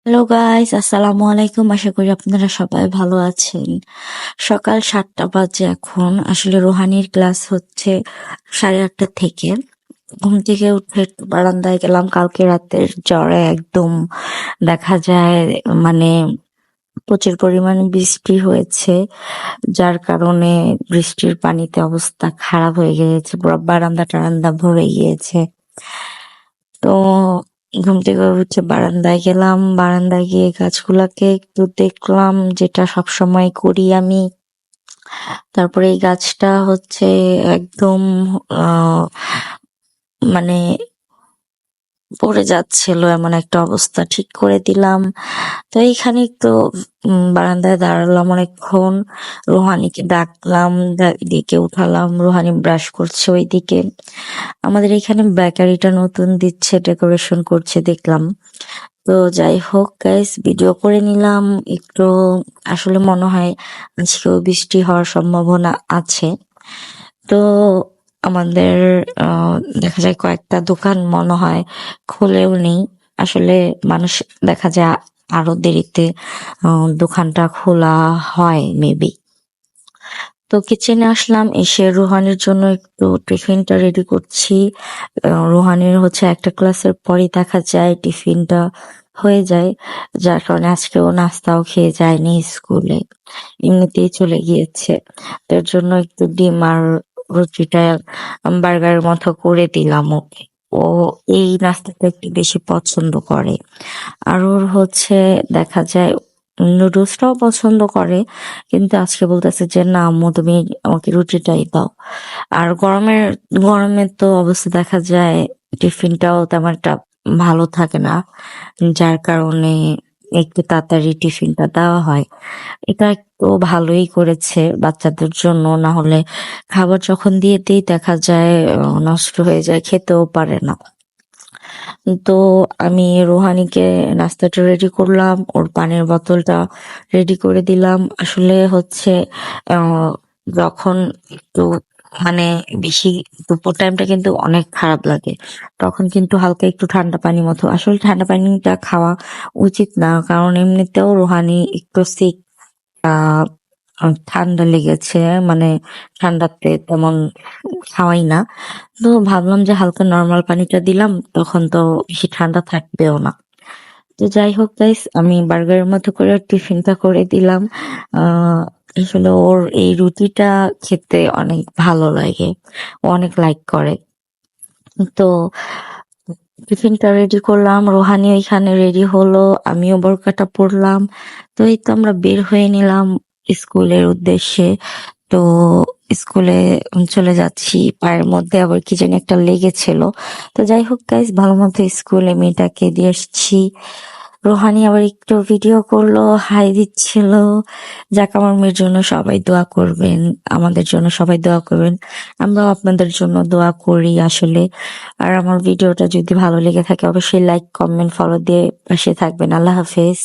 Hello guys, আসসালামু আলাইকুম। আশা করি আপনারা সবাই ভালো আছেন। সকাল 7টা বাজে এখন। আসলে রুহানির ক্লাস হচ্ছে 8:30 থেকে। ঘুম থেকে উঠে একটু বারান্দায় গেলাম। কালকে রাতের জ্বরে একদম দেখা যায় মানে প্রচুর পরিমাণে বৃষ্টি হয়েছে, যার কারণে বৃষ্টির পানিতে অবস্থা খারাপ হয়ে গিয়েছে, পুরো বারান্দা টারান্দা ভরে গিয়েছে। তো ঘুম থেকে উঠে বারান্দায় গেলাম। বারান্দায় গিয়ে গাছগুলাকে একটু দেখলাম, যেটা সবসময় করি আমি। তারপরে এই গাছটা হচ্ছে একদম আহ মানে পড়ে যাচ্ছিল, এমন একটা অবস্থা, ঠিক করে দিলাম। তো এইখানে একটু বারান্দায় দাঁড়ালাম অনেকক্ষণ। রুহানিকে ডাকলাম, ডেকে উঠালাম। রুহানি ব্রাশ করছে ওইদিকে। আমাদের এখানে বেকারিটা নতুন দিচ্ছে, ডেকোরেশন করছে দেখলাম। তো যাই হোক গাইস, ভিডিও করে নিলাম একটু। আসলে মনে হয় আজকেও বৃষ্টি হওয়ার সম্ভাবনা আছে। তো আমাদের দেখা যায় কয়েকটা দোকান মনে হয় খুলেও নেই। আসলে মানুষ দেখা যায় আরো দেরিতে দোকানটা খোলা হয় মেবি। তো কিচেনে আসলাম, এসে রুহানির জন্য একটু টিফিনটা রেডি করছি। রুহানির হচ্ছে একটা ক্লাসের পরই দেখা যায় টিফিনটা হয়ে যায়, যার কারণে আজকে ও নাস্তাও খেয়ে যায়নি স্কুলে, এমনিতেই চলে গিয়েছে। তার জন্য একটু ডিম আর রুটিটা বার্গারের মতো করে দিলাম ওকে। ও এই নাস্তাটা একটু বেশি পছন্দ করে। আর ওর হচ্ছে দেখা যায় নুডলসটাও পছন্দ করে, কিন্তু আজকে বলতেছে যে না আম্মু, তুমি আমাকে রুটিটাই দাও। আর গরমে তো অবস্থা দেখা যায় টিফিনটাও তেমন একটা ভালো থাকে না, যার কারণে একটু তাড়াতাড়ি টিফিনটা দেওয়া হয়। এটা একটু ভালোই করেছে বাচ্চাদের জন্য, না হলে খাবার যখন দিয়ে দিই দেখা যায় নষ্ট হয়ে যায়, খেতেও পারে না। তো আমি রুহানিকে নাস্তাটা রেডি করলাম, ওর পানির বোতলটা রেডি করে দিলাম। আসলে হচ্ছে আহ, যখন একটু মানে বেশি দুপুর টাইমটা কিন্তু অনেক খারাপ লাগে, তখন কিন্তু হালকা একটু ঠান্ডা পানি মতো, আসলে ঠান্ডা পানিটা খাওয়া উচিত না, কারণ এমনিতেও রুহানি একটু সিক, আহ ঠান্ডা লেগেছে, মানে ঠান্ডাতে তেমন খাওয়াই না। তো ভাবলাম যে হালকা নর্মাল পানিটা দিলাম, তখন তো বেশি ঠান্ডা থাকবেও না। তো যাই হোক গাইস, আমি বার্গারের মতো করে টিফিনটা করে দিলাম। আহ আসলে ওর এই রুটিটা খেতে অনেক ভালো লাগে, ও অনেক লাইক করে। তো টিফিনটা রেডি করলাম, রোহানি ওইখানে রেডি হলো, আমিও বোরকাটা পরলাম। তো এই তো আমরা বের হয়ে নিলাম স্কুলের উদ্দেশ্যে। তো স্কুলে চলে যাচ্ছি, পায়ের মধ্যে আবার কি জানি একটা লেগেছিল। তো যাই হোক গাইস, ভালো মতো স্কুলে মেয়েটাকে দিয়ে এসেছি। রোহানি আবার একটু ভিডিও করলো, হাই দিচ্ছিল। যাক, আমার মেয়ের জন্য সবাই দোয়া করবেন, আমাদের জন্য সবাই দোয়া করবেন। আমরাও আপনাদের জন্য দোয়া করি আসলে। আর আমার ভিডিওটা যদি ভালো লেগে থাকে অবশ্যই লাইক, কমেন্ট, ফলো দিয়ে পাশে থাকবেন। আল্লাহ হাফেজ।